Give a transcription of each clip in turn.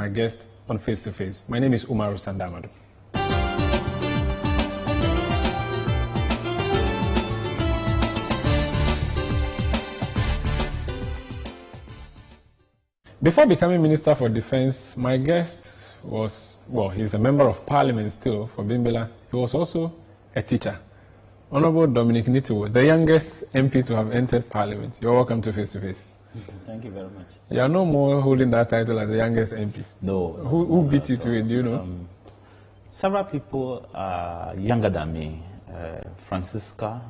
my guest on Face to Face. My name is Umaru Sandamadu. Before becoming Minister for Defense, my guest was, well, he's a member of Parliament still for Bimbela. He was also a teacher. Honorable Dominic Nitiwul, the youngest MP to have entered Parliament. You're welcome to Face to Face. Thank you very much. You are no more holding that title as the youngest MP. No. Who beat you to it, do you know? Several people are younger than me. Francisca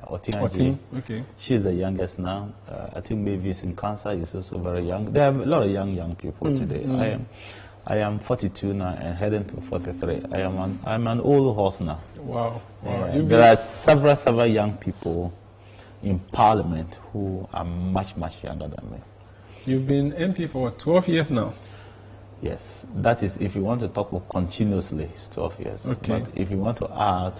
Otin. Okay. She's the youngest now. I think Mavis in Cancer is also very young. There are a lot of young people today. I am 42 now and heading to 43. I'm an old horse now. Wow. There are several young people in Parliament who are much younger than me. You've been MP for 12 years now. Yes, that is if you want to talk about continuously, it's 12 years. Okay. But if you want to add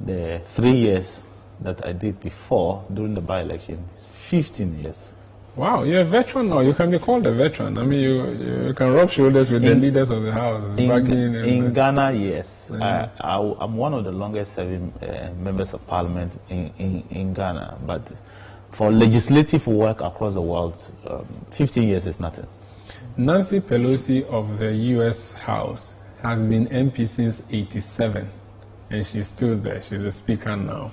the 3 years that I did before during the by-election, 15 years. Wow, you're a veteran now. You can be called a veteran. I mean, you can rub shoulders with the leaders of the House. In Ghana, yes. Yeah. I'm one of the longest serving members of Parliament in Ghana. But for legislative work across the world, 15 years is nothing. Nancy Pelosi of the U.S. House has been MP since '87, and she's still there. She's the Speaker now.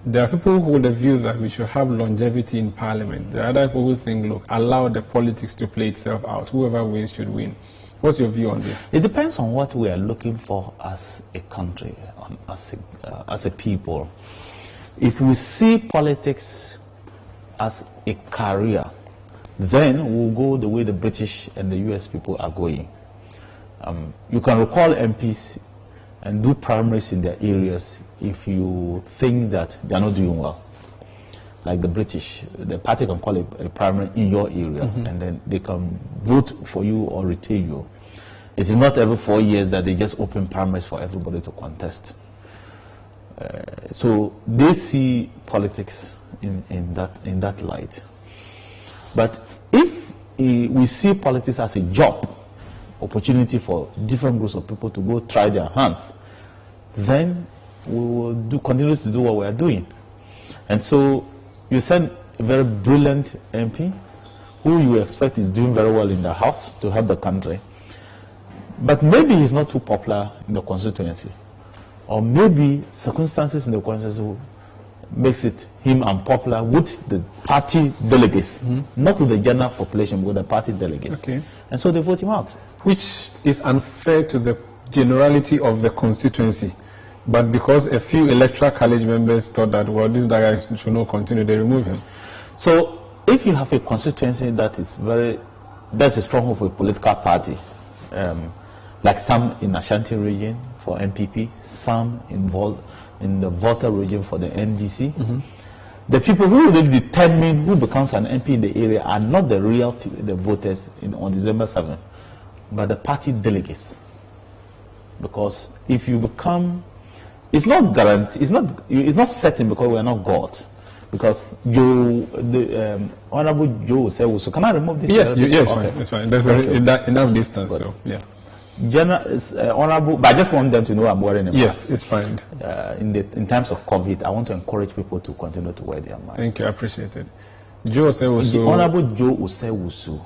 There are people who hold the view that we should have longevity in Parliament. There are other people who think, look, allow the politics to play itself out. Whoever wins should win. What's your view on this? It depends on what we are looking for as a country, as a people. If we see politics as a career, then we'll go the way the British and the US people are going. You can recall MPs and do primaries in their areas if you think that they are not doing well. Like the British, the party can call a primary in your area, and then they can vote for you or retain you. It is not every 4 years that they just open primaries for everybody to contest. So they see politics in that light. But if we see politics as a job, opportunity for different groups of people to go try their hands, then we will continue to do what we are doing. And so you send a very brilliant MP who you expect is doing very well in the House to help the country, but maybe he's not too popular in the constituency, or maybe circumstances in the constituency makes it him unpopular with the party delegates, not with the general population, but with the party delegates. Okay. And so they vote him out. Which is unfair to the generality of the constituency. But because a few electoral college members thought that, well, this guy should not continue, they remove him. So if you have a constituency that's a stronghold for a political party, like some in Ashanti region for MPP, some involved in the Volta region for the NDC, the people who will determine who becomes an MP in the area are not the real the voters on December 7th, but the party delegates. Because if you become, it's not guaranteed, it's not certain, because we are not God. Because Honorable Joe said, so can I remove this? Yes, yes, okay. Fine, it's fine. There's enough distance, but, so yeah. Honorable, but I just want them to know I'm wearing a mask. Yes, it's fine. In terms of COVID, I want to encourage people to continue to wear their masks. Thank you, I appreciate it. Joe Osewusu. Honorable Joe Osewusu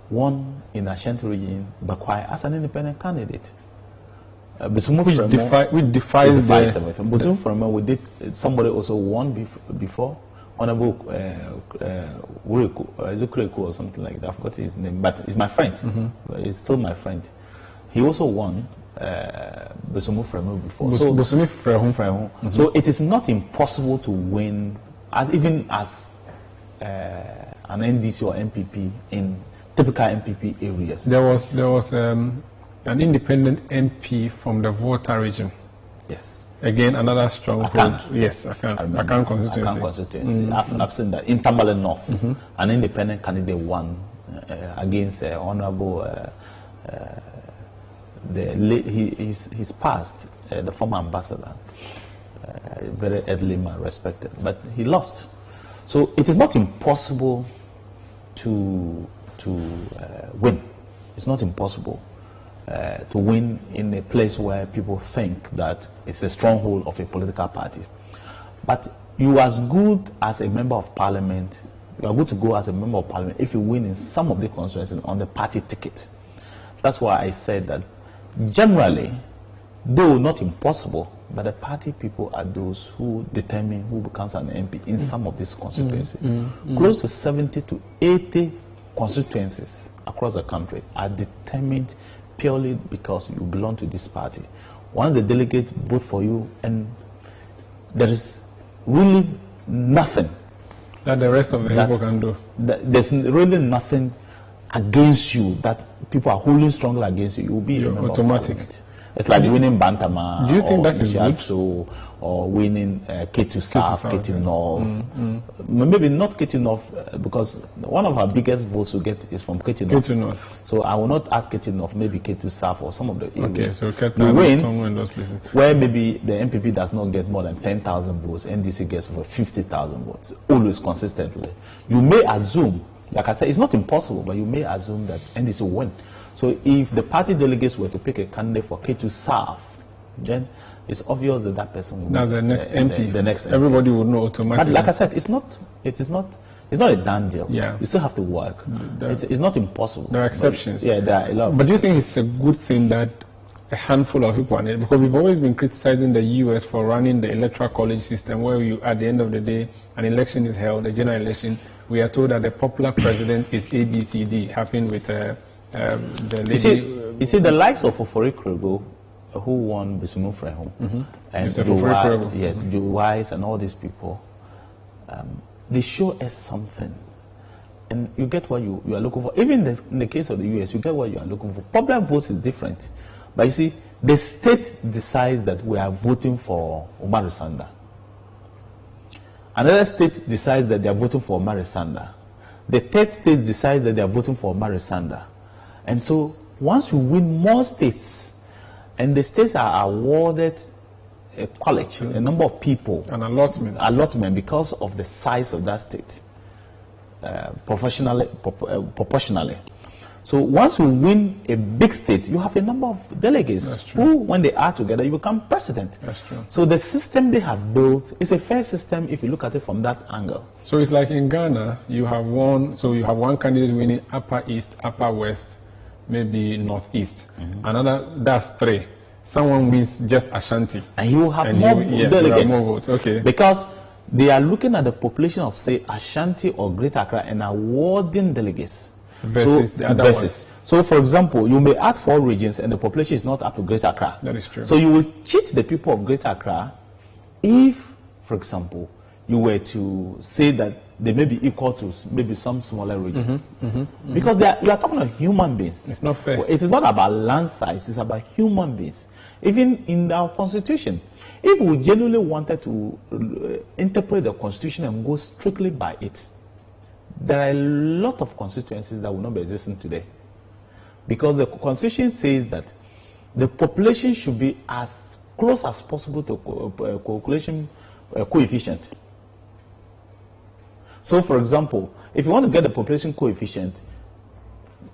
won in Ashanti region, Bakwai, as an independent candidate. Which defies everything. We did. Somebody also won before. Honorable Zukureku or something like that. I forgot his name, but he's my friend. He's still my friend. He also won Bosomu Fremu before. So it is not impossible to win even as an NDC or MPP in typical MPP areas. There was an independent MP from the Volta region. Yes. Again, another stronghold. Yes, Akan constituency. I've seen that in Tamale North, an independent candidate won against Honorable. He's passed the former ambassador, very elderly man, respected, but he lost. So it is not impossible to to win. It's not impossible to win in a place where people think that it's a stronghold of a political party. But you as good as a member of parliament, you are good to go as a member of parliament if you win in some of the constituencies on the party ticket. That's why I said that generally, though not impossible, but the party people are those who determine who becomes an MP in some of these constituencies. Close to 70 to 80 constituencies across the country are determined purely because you belong to this party. Once the delegate vote for you, and there is really nothing that the rest of the people can do. There's really nothing against you that people are holding strongly against you. You'll be automatic. It's like winning Bantama. Do you think that is good? Or winning K2 South, K2 North. Maybe not K2 North because one of our biggest votes we get is from K2 North. K2 North. So I will not add K2 North, maybe K2 South or some of the areas. Okay, so K2 win and those places. Where maybe the MPP does not get more than 10,000 votes, NDC gets over 50,000 votes, always consistently. You may assume, like I said, it's not impossible, but you may assume that NDC will win. So if the party delegates were to pick a candidate for K2 South, then it's obvious that that person will that's the next MP. The next MP. Everybody would know automatically. But like I said, it's not a done deal. Yeah. You still have to work. It's not impossible. There are exceptions. But, yeah, there are a lot. But do you think it's a good thing that a handful of people are in it? Because we've always been criticizing the US for running the electoral college system where you, at the end of the day, an election is held, a general election. We are told that the popular president is ABCD, happened with the lady. You see, the likes of Ofori Krego, who won Bisumu Frehom, and Joe Wise and all these people, they show us something. And you get what you are looking for. Even in the case of the US, you get what you are looking for. Popular votes is different. But you see, the state decides that we are voting for Umaru Sanda. Another state decides that they are voting for Umaru Sanda. The third state decides that they are voting for Umaru Sanda. And so, once you win more states, and the states are awarded a college, a number of people, an allotment because of the size of that state, proportionally. So once you win a big state, you have a number of delegates who, when they are together, you become president. That's true. So the system they have built is a fair system if you look at it from that angle. So it's like in Ghana, you have one candidate winning Upper East, Upper West, maybe Northeast. Another, that's three. Someone wins just Ashanti. And you have more delegates. More votes. Okay. Because they are looking at the population of, say, Ashanti or Greater Accra and awarding delegates. Versus the other ones. So, for example, you may add 4 regions and the population is not up to Greater Accra. That is true. So you will cheat the people of Greater Accra if, for example, you were to say that they may be equal to maybe some smaller regions. Because you are talking about human beings. It's not fair. It is not about land size, it's about human beings. Even in our constitution, if we genuinely wanted to interpret the constitution and go strictly by it, there are a lot of constituencies that will not be existing today. Because the constitution says that the population should be as close as possible to population coefficient. So, for example, if you want to get the population coefficient,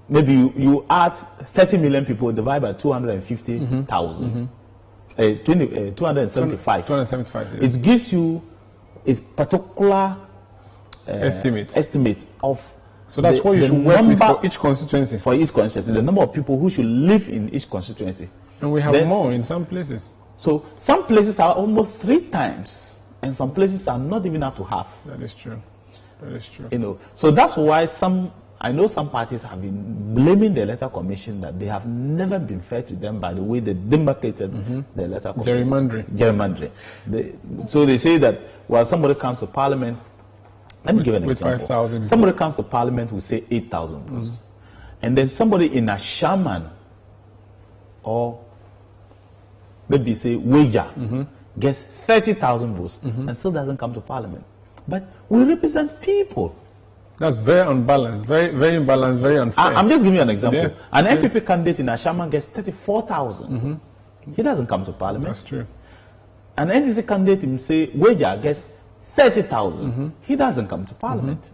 maybe you add 30 million people, divide by 250,000, 275. 275, yes. It gives you a particular estimate of. So that's what you should work with for each constituency. For each constituency, the number of people who should live in each constituency. And we have more in some places. So some places are almost 3 times, and some places are not even up to half. That is true. That is true. You know, so that's why I know some parties have been blaming the Electoral Commission that they have never been fair to them by the way they demarcated the Electoral Commission. Gerrymandering. So they say that, well, somebody comes to Parliament. Let me give an example. 5,000. Somebody comes to Parliament will say 8,000 votes. And then somebody in a shaman or maybe say wager gets 30,000 votes and still doesn't come to Parliament. But we represent people. That's very unbalanced, very imbalanced, very unfair. I'm just giving you an example. Yeah. An MPP candidate in a shaman gets 34,000. He doesn't come to Parliament. That's true. An NDC candidate in, say, wager gets 30,000. He doesn't come to Parliament.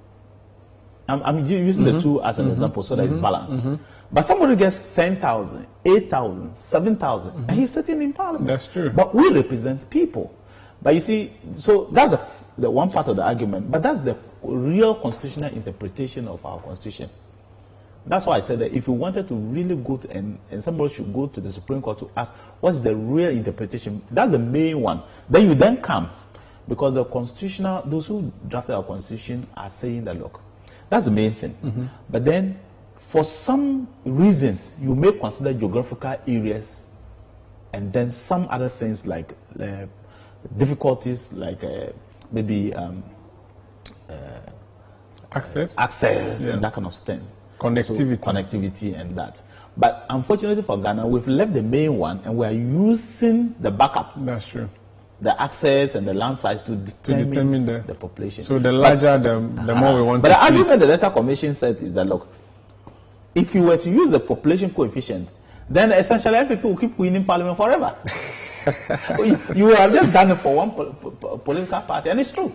I'm using the two as an example so that it's balanced. But somebody gets 10,000, 8,000, 7,000, and he's sitting in Parliament. That's true. But we represent people. But you see, so that's the one part of the argument, but that's the real constitutional interpretation of our constitution. That's why I said that if you wanted to really go to, and somebody should go to the Supreme Court to ask, what is the real interpretation? That's the main one. Then you then come, because the constitutional, those who drafted our constitution are saying that, look, that's the main thing. But then, for some reasons, you may consider geographical areas, and then some other things like difficulties, like maybe access, and that kind of thing. Connectivity. So, connectivity and that. But unfortunately for Ghana, we've left the main one and we are using the backup. That's true. The access and the land size to determine the population. So the larger, the more we want but to the argument split. the Electoral Commission said is that, look, if you were to use the population coefficient, then essentially MPP will keep winning Parliament forever. You have just done it for one political party, and it's true.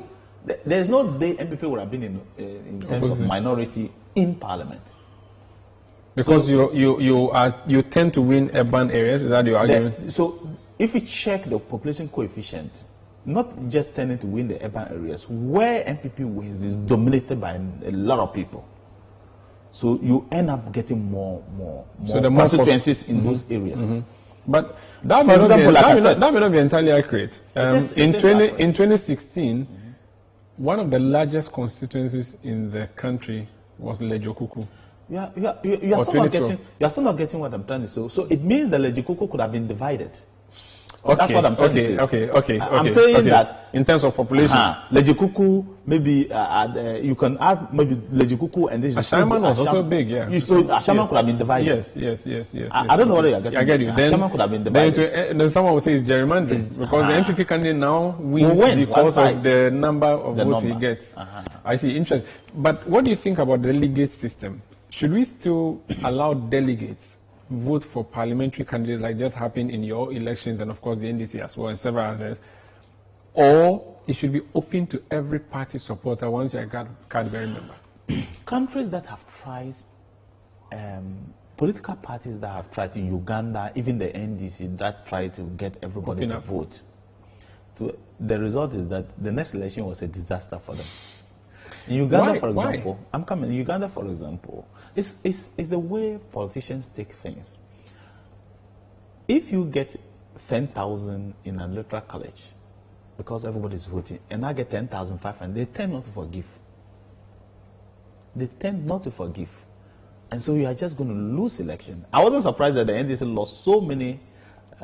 There's no day MPP would have been in terms of minority in Parliament. Because so, you tend to win urban areas. Is that your argument? So if you check the population coefficient, not just tending to win the urban areas, where MPP wins is dominated by a lot of people. So you end up getting more so the constituencies in those areas. But that may not be entirely accurate. In 2016, one of the largest constituencies in the country was Lejokuku. You are still not getting what I'm trying to say. So it means that Lejokuku could have been divided. Okay, that's what I'm trying to say. Okay. I'm saying that in terms of population, Lejokuku, maybe you can add maybe Lejokuku and this. Ashaman was also big, yeah. So Ashaman could have been divided. Yes. I don't know what you're getting. I get you. Ashaman could have been divided. Then someone will say it's gerrymandering because the MPP candidate now wins because of the number of votes he gets. I see. Interesting. But what do you think about the delegate system? Should we still allow delegates vote for parliamentary candidates like just happened in your elections and of course the NDC as well and several others, or it should be open to every party supporter once you're a card-bearing member? Countries that have tried, political parties that have tried in Uganda, even the NDC that tried to get everybody to vote, the result is that the next election was a disaster for them. In Uganda, for example, in Uganda, for example, it's the way politicians take things. If you get 10,000 in an electoral college, because everybody's voting, and I get 10,500, they tend not to forgive. They tend not to forgive. And so you are just going to lose election. I wasn't surprised that the NDC lost so many.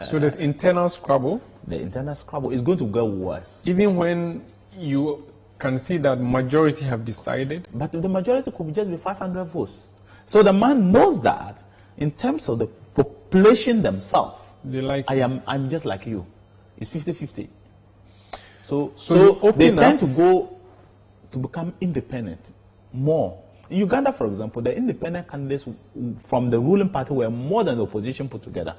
So there's internal squabble? The internal squabble is going to get worse. Even when you can see that majority have decided? But the majority could just be 500 votes. So the man knows that in terms of the population themselves, I'm just like you. It's 50-50. So they tend to go to become independent more. In Uganda, for example, the independent candidates from the ruling party were more than the opposition put together.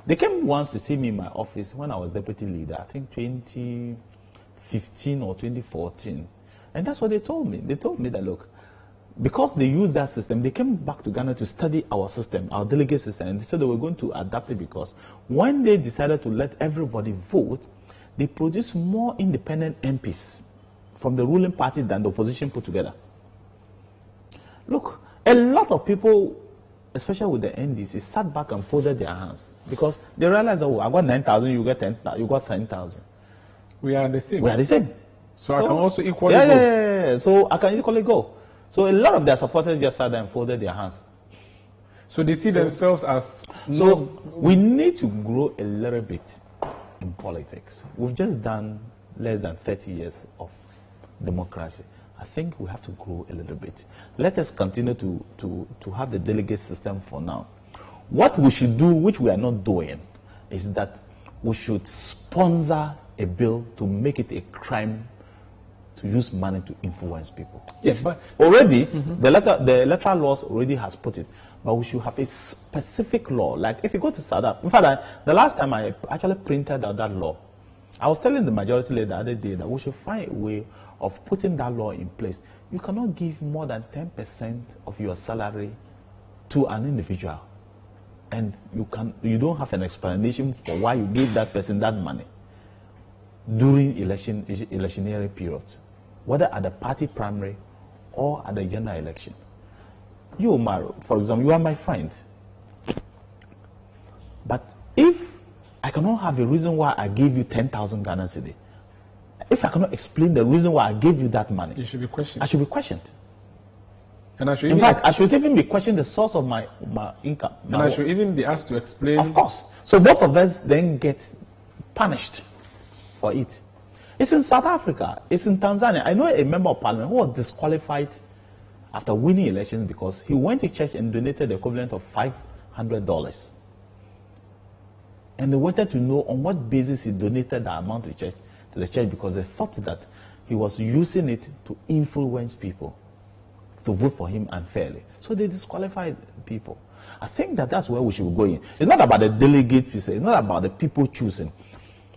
They came once to see me in my office when I was deputy leader, I think 2015 or 2014. And that's what they told me. They told me that, look, because they used that system, they came back to Ghana to study our system, our delegate system, and they said they were going to adapt it because when they decided to let everybody vote, they produced more independent MPs from the ruling party than the opposition put together. Look, a lot of people, especially with the NDC, sat back and folded their hands because they realized, oh, I got 9,000, you got 10,000. We are the same. We are the same. So I can also equally go. Yeah. So I can equally go. So a lot of their supporters just sat there and folded their hands. So they see themselves as... So we need to grow a little bit in politics. We've just done less than 30 years of democracy. I think we have to grow a little bit. Let us continue to have the delegate system for now. What we should do, which we are not doing, is that we should sponsor a bill to make it a crime to use money to influence people. Yes, but already the electoral laws already has put it, but we should have a specific law. Like if you go to South Africa, in fact, the last time I actually printed out that law, I was telling the majority leader the other day that we should find a way of putting that law in place. you cannot give more than 10% of your salary to an individual, and you don't have an explanation for why you gave that person that money during electionary periods, whether at the party primary or at the general election. You, Omar, for example, you are my friend. But if I cannot have a reason why I gave you 10,000 Ghana cedi, if I cannot explain the reason why I gave you that money, you should be questioned. I should be questioned. And I should in fact, I should even be questioned the source of my income. And I should even be asked to explain. Of course. So both of us then get punished for it. It's in South Africa. It's in Tanzania. I know a member of parliament who was disqualified after winning elections because he went to church and donated the equivalent of $500. And they wanted to know on what basis he donated the amount to the church because they thought that he was using it to influence people to vote for him unfairly. So they disqualified people. I think that that's where we should go in. It's not about the delegate, it's not about the people choosing,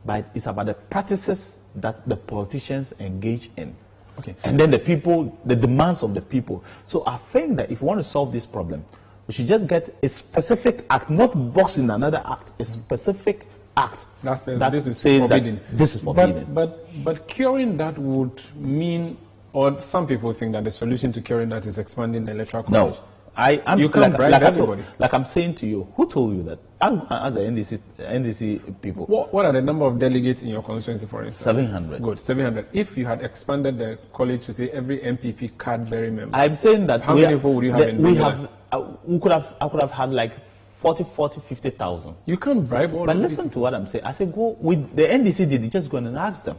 but it's about the practices that the politicians engage in. Okay. And then the people, the demands of the people. So I think that if we want to solve this problem, we should just get a specific act, not box in another act, a specific act that says this is says forbidden. That this is forbidden. But curing that would mean, or some people think that the solution to curing that is expanding the electoral college. No. You can't bribe everybody. Like I'm saying to you, who told you that? I'm as the NDC people. What are the number of delegates in your constituency, for instance? 700. Good, 700. If you had expanded the college to say every MPP card-bearing member, I'm saying that how many people would you have in England? I could have had like 50,000. You can't bribe all. But listen to what I'm saying. I said, go with the NDC did. Just go and ask them.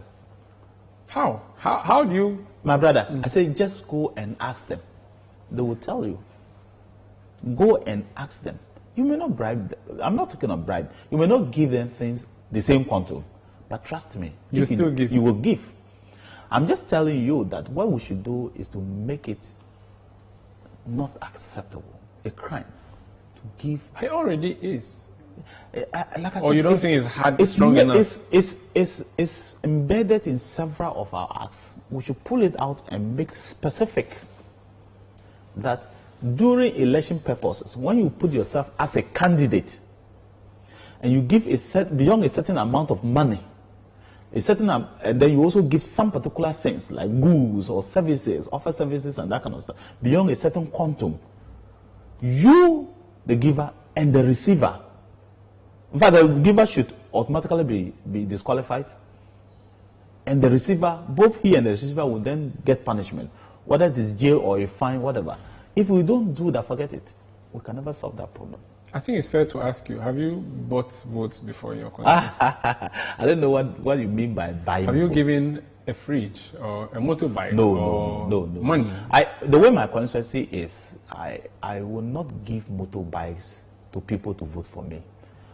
How? How do you? My brother, I said, just go and ask them. They will tell you. Go and ask them. You may not bribe them. I'm not talking of bribe. You may not give them things the same quantum, but trust me, you still give. You will give. I'm just telling you that what we should do is to make it not acceptable, a crime, to give. It already is. Like I said, or you don't think it's strong enough? It's embedded in several of our acts. We should pull it out and make specific that during election purposes, when you put yourself as a candidate and you give beyond a certain amount of money, and then you also give some particular things like goods or services, offer services and that kind of stuff, beyond a certain quantum, you, the giver, and the receiver, in fact, the giver should automatically be disqualified, and the receiver, both he and the receiver, will then get punishment, whether it is jail or a fine, whatever. If we don't do that, forget it. We can never solve that problem. I think it's fair to ask you, have you bought votes before in your constituency? I don't know what you mean by buying Have you votes. given a fridge or a motorbike? No. Money? The way my constituency is, I will not give motorbikes to people to vote for me.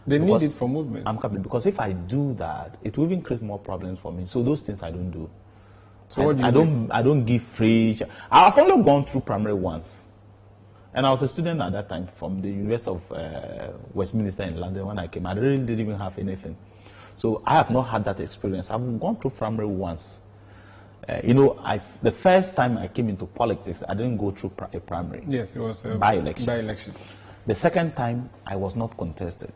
They need it for movement. I'm coming because if I do that, it will even create more problems for me. So those things I don't do. So what do you I don't give fridge. I've only gone through primary once. And I was a student at that time from the University of Westminster in London when I came. I really didn't even have anything. So I have not had that experience. I've gone through primary once. The first time I came into politics, I didn't go through a primary. Yes, it was a by-election. The second time, I was not contested.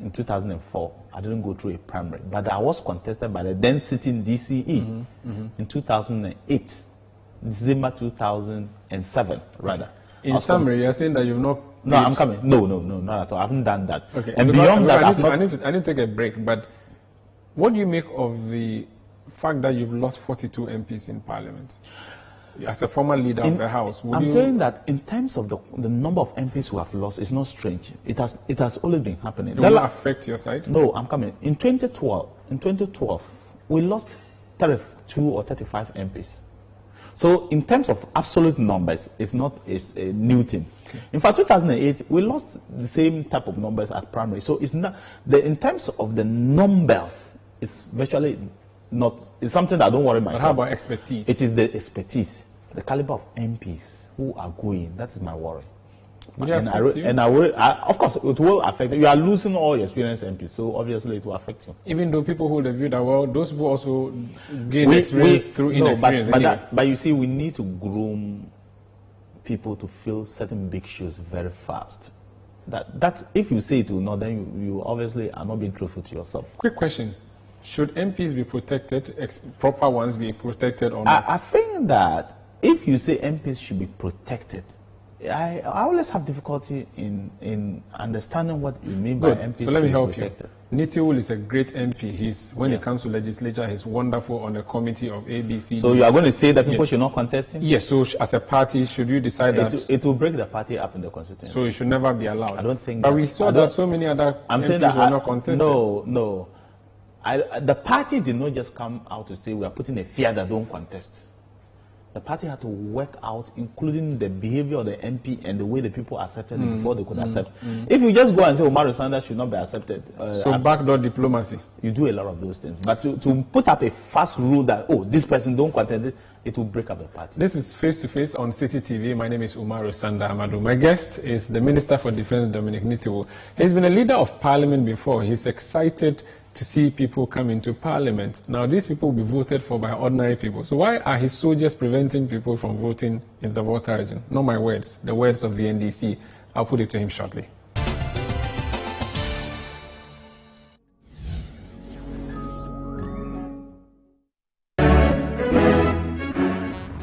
In 2004, I didn't go through a primary. But I was contested by the then sitting DCE in 2008, December 2007, rather. In summary, you're saying that you've not... No, I'm coming. No, not at all. I haven't done that. Okay. And beyond that, I need to take a break, but what do you make of the fact that you've lost 42 MPs in Parliament? As a former leader of the House, I'm saying that in terms of the number of MPs who have lost, it's not strange. It has always been happening. It will affect your side? No, I'm coming. In 2012, we lost 32 or 35 MPs. So in terms of absolute numbers, it's a new thing. Okay. In fact, 2008, we lost the same type of numbers at primary. So it's not in terms of the numbers, it's virtually not. It's something that I don't worry myself. But how about expertise? It is the expertise, the caliber of MPs who are going. That is my worry. Will it affect you? Of course, it will affect you. You are losing all your experienced MPs, so obviously it will affect you. Even though people hold the view that, well, those people also gain experience through inexperience. But you see, we need to groom people to fill certain big shoes very fast. That if you say it will not, then you obviously are not being truthful to yourself. Quick question. Should MPs be protected, proper ones be protected or not? I think that if you say MPs should be protected, I always have difficulty in understanding what you mean by MPs. So let me help you. Nitiwul is a great MP. When it comes to legislature, he's wonderful on the committee of ABC. So you are going to say that people should not contest him? Yes, so as a party, should you decide that? It will break the party up in the constituency. So it should never be allowed? I don't think But we saw that so many other MPs were not contested. No. The party did not just come out to say we are putting a fear that don't contest. The party had to work out, including the behavior of the MP and the way the people accepted it before they could accept. If you just go and say Umaru Sanda should not be accepted, so backdoor diplomacy. You do a lot of those things. But to put up a fast rule that this person don't contest it will break up the party. This is Face to Face on City TV. My name is Umaru Sanda Amadu. My guest is the Minister for Defense, Dominic Nitiwul. He's been a leader of Parliament before. He's excited to see people come into Parliament. Now, these people will be voted for by ordinary people. So why are his soldiers preventing people from voting in the Volta region? Not my words, the words of the NDC. I'll put it to him shortly.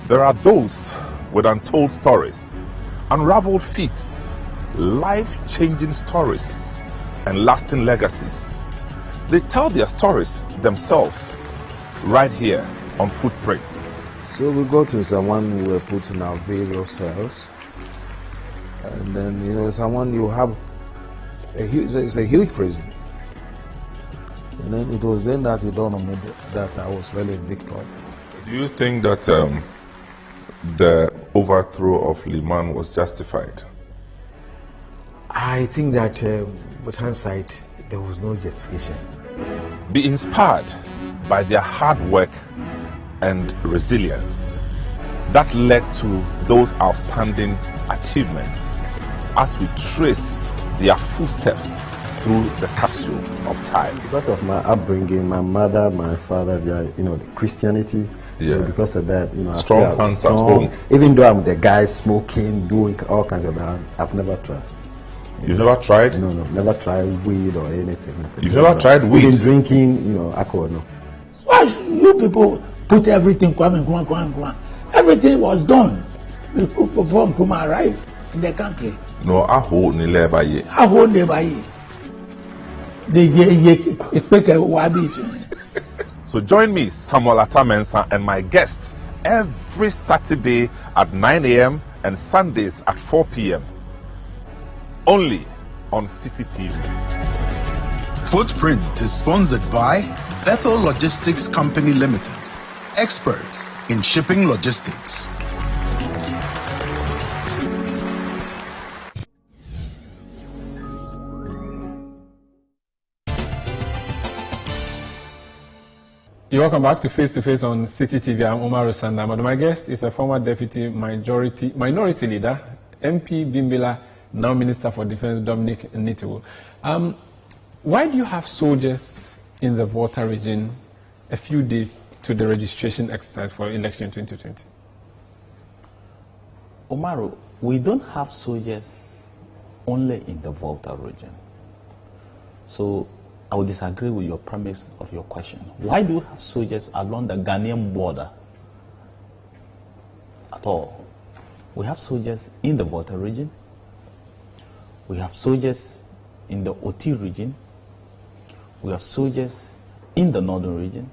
There are those with untold stories, unraveled feats, life-changing stories, and lasting legacies. They tell their stories themselves right here on Footprints. So we go to someone who were put in our various cells, and then someone you have it's a huge prison, and then it was then that it dawned on me that I was really in big trouble. Do you think that the overthrow of Liman was justified? I think that with hindsight, there was no justification. Be inspired by their hard work and resilience that led to those outstanding achievements as we trace their footsteps through the capsule of time. Because of my upbringing, my mother, my father, they are, Christianity. Yeah. So because of that, I strong hands at home. Even though I'm the guy smoking, doing all kinds of that, I've never tried. You've never tried? No, never tried weed or anything. You've never tried weed? Even drinking, alcohol, no. Why should you people put everything, everything was done before Nkrumah arrived in the country. No, I hold ni leba ye. I hold never ye. So join me, Samuel Atamensa, and my guests every Saturday at 9 a.m. and Sundays at 4 p.m. only on City TV. Footprint is sponsored by Bethel Logistics Company Limited, experts in shipping logistics. You're welcome back to Face on City TV. I'm Umaru Sanda. My guest is a former deputy minority leader, MP Bimbila, now Minister for Defense, Dominic Nitiwul. Why do you have soldiers in the Volta region a few days to the registration exercise for election 2020? Umaru, we don't have soldiers only in the Volta region. So I would disagree with your premise of your question. Why do you have soldiers along the Ghanaian border at all? We have soldiers in the Volta region. We have soldiers in the Oti region. We have soldiers in the northern region.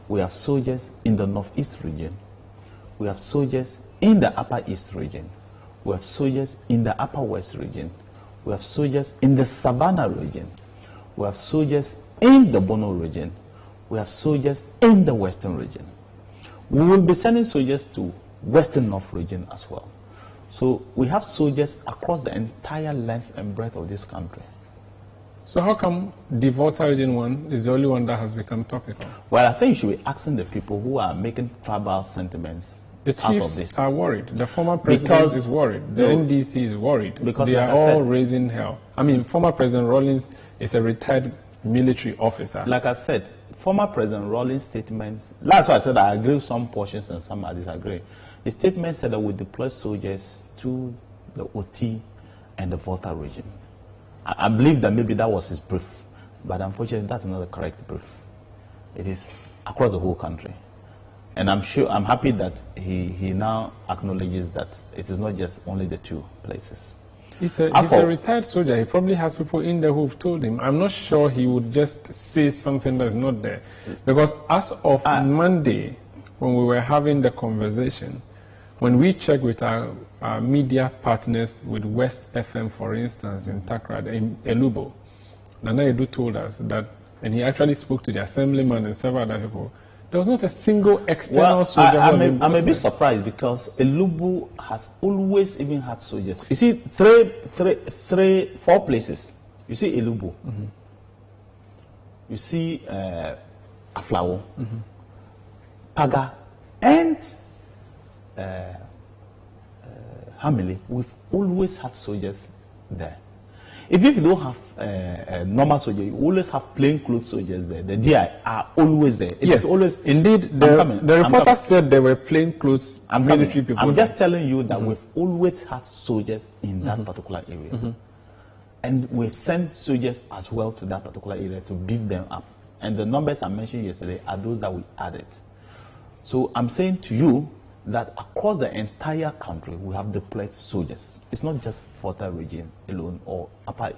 We have soldiers in the northeast region. We have soldiers in the upper east region. We have soldiers in the upper west region. We have soldiers in the Savannah region. We have soldiers in the Bono region. We have soldiers in the western region. We will be sending soldiers to western north region as well. So we have soldiers across the entire length and breadth of this country. So how come the Volta region one is the only one that has become topical? Well, I think you should be asking the people who are making tribal sentiments The out of chiefs this. are worried. The former president is worried. The NDC is worried. Because they are all raising hell. I mean, former President Rawlings is a retired military officer. Like I said, former President Rawlings' statements, that's why I said I agree with some portions and some I disagree. His statement said that we deploy soldiers to the OT and the Volta region. I believe that maybe that was his brief, but unfortunately that's not the correct brief. It is across the whole country. And I'm happy that he now acknowledges that it is not just only the two places. He's a retired soldier. He probably has people in there who've told him. I'm not sure he would just say something that's not there. Because as of Monday, when we were having the conversation, when we checked with our media partners with West FM, for instance, in Takrad, in Elubo, Nana Edu told us that, and he actually spoke to the assemblyman and several other people, there was not a single external soldier. I'm a bit surprised because Elubu has always even had soldiers. You see, four places. You see Elubu. Mm-hmm. You see Aflao, mm-hmm. Paga, and Hamili. We've always had soldiers there. If you don't have normal soldiers, you always have plainclothes soldiers there. The DI are always there. It is always. Indeed, the reporter said there were plainclothes military people. I'm just telling you that we've always had soldiers in that particular area. Mm-hmm. And we've sent soldiers as well to that particular area to beef them up. And the numbers I mentioned yesterday are those that we added. So I'm saying to you that across the entire country, we have deployed soldiers. It's not just Volta region alone or upper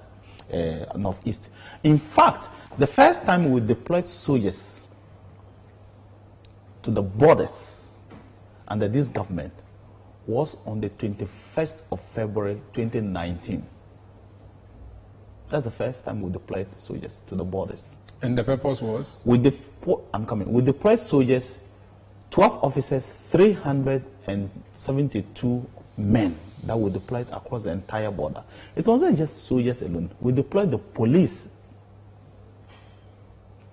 northeast. In fact, the first time we deployed soldiers to the borders under this government was on the 21st of February 2019. That's the first time we deployed soldiers to the borders. And the purpose was? We deployed soldiers, 12 officers, 372 men that were deployed across the entire border. It wasn't just soldiers alone. We deployed the police,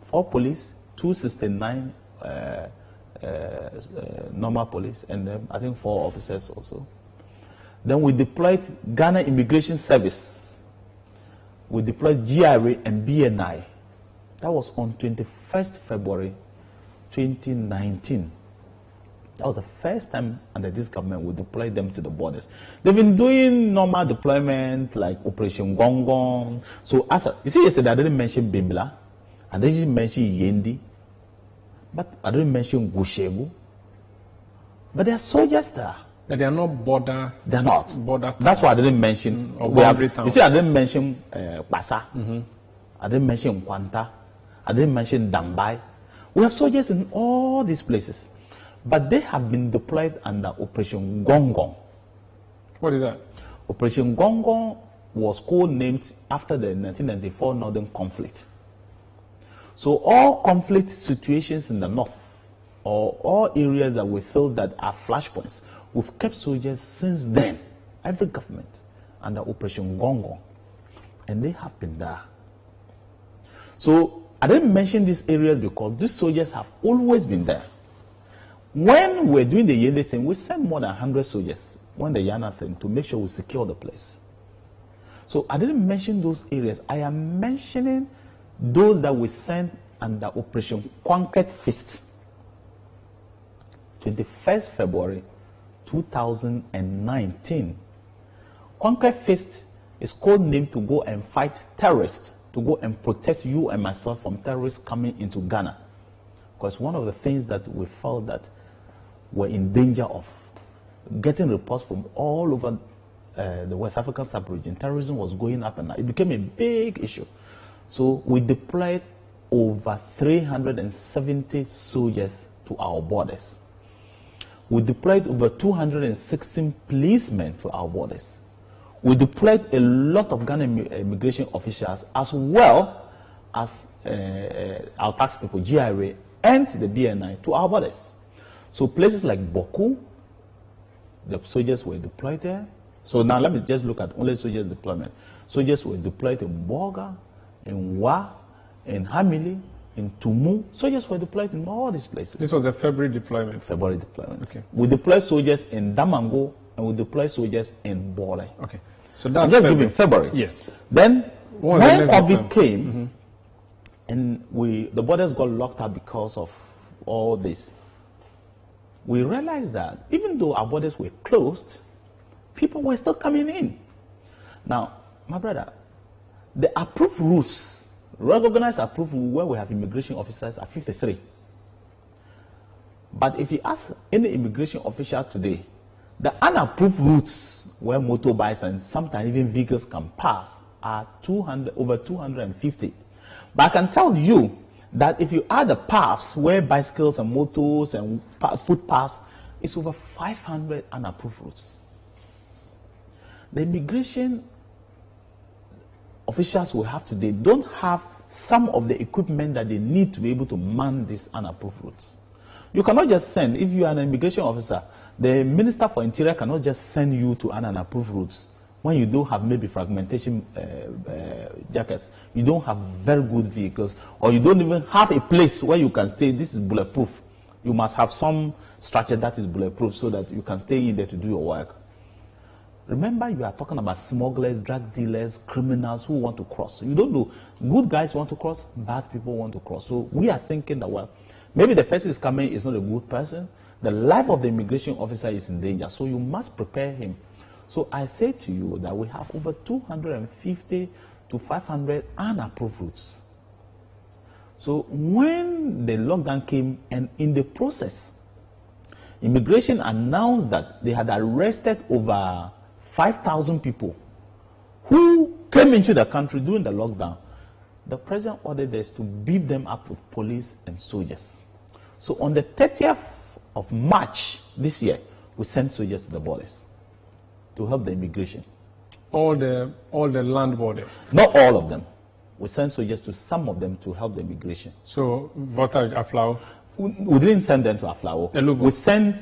4 police, 269 normal police, and then I think 4 officers also. Then we deployed Ghana Immigration Service. We deployed GRA and BNI. That was on 21st February 2019. That was the first time under this government we deployed them to the borders. They've been doing normal deployment like Operation Gongong. So you see yesterday I didn't mention Bimbla, I didn't mention Yendi, but I didn't mention Gushegu. But there are soldiers there. But they are not border. They're not. Border. That's why I didn't mention. You see, I didn't mention Basa. Mm-hmm. I didn't mention Kwanta. I didn't mention Dambai. We have soldiers in all these places. But they have been deployed under Operation Gongong. What is that? Operation Gongong was co-named after the 1994 Northern conflict. So all conflict situations in the north, or all areas that we feel that are flashpoints, we've kept soldiers since then, every government, under Operation Gongong. And they have been there. So I didn't mention these areas because these soldiers have always been there. When we're doing the Yende thing, we sent more than 100 soldiers on the Yana thing to make sure we secure the place. So I didn't mention those areas. I am mentioning those that we sent under Operation Conquered Fist. 21st February 2019. Conquered Fist is codenamed to go and fight terrorists, to go and protect you and myself from terrorists coming into Ghana. Because one of the things that we felt that were in danger of getting reports from all over the West African sub-region, terrorism was going up and up. It became a big issue. So we deployed over 370 soldiers to our borders. We deployed over 216 policemen to our borders. We deployed a lot of Ghana immigration officials as well as our tax people, GRA, and the BNI to our borders. So places like Boku, the soldiers were deployed there. So now let me just look at only soldiers deployment. Soldiers were deployed in Boga, in Wa, in Hamili, in Tumu. Soldiers were deployed in all these places. This was a February deployment. February deployment. Okay. We deployed soldiers in Damango and we deployed soldiers in Bole. Okay. So that's I'm just February. giving February. Yes. Then When when was the COVID next came, and the borders got locked up because of all this, we realized that even though our borders were closed, people were still coming in. Now, my brother, the approved routes, recognized approved routes where we have immigration officers are 53. But if you ask any immigration official today, the unapproved routes where motorbikes and sometimes even vehicles can pass are over 250. But I can tell you that if you add the paths where bicycles and motors and footpaths, it's over 500 unapproved routes. The immigration officials we have today don't have some of the equipment that they need to be able to man these unapproved routes. You cannot just send, if you are an immigration officer, the Minister for Interior cannot just send you to an unapproved routes when you don't have maybe fragmentation jackets, you don't have very good vehicles, or you don't even have a place where you can stay. This is bulletproof. You must have some structure that is bulletproof so that you can stay in there to do your work. Remember, you are talking about smugglers, drug dealers, criminals who want to cross. You don't know. Good guys want to cross, bad people want to cross. So we are thinking that, well, maybe the person is coming is not a good person. The life of the immigration officer is in danger. So you must prepare him. So I say to you that we have over 250 to 500 unapproved routes. So when the lockdown came, and in the process, immigration announced that they had arrested over 5,000 people who came into the country during the lockdown, the president ordered us to beef them up with police and soldiers. So on the 30th of March this year, we sent soldiers to the borders to help the immigration. All the land borders? Not all of them. We sent soldiers to some of them to help the immigration. So, Voltage, Aflao? We didn't send them to Aflao. Elubu.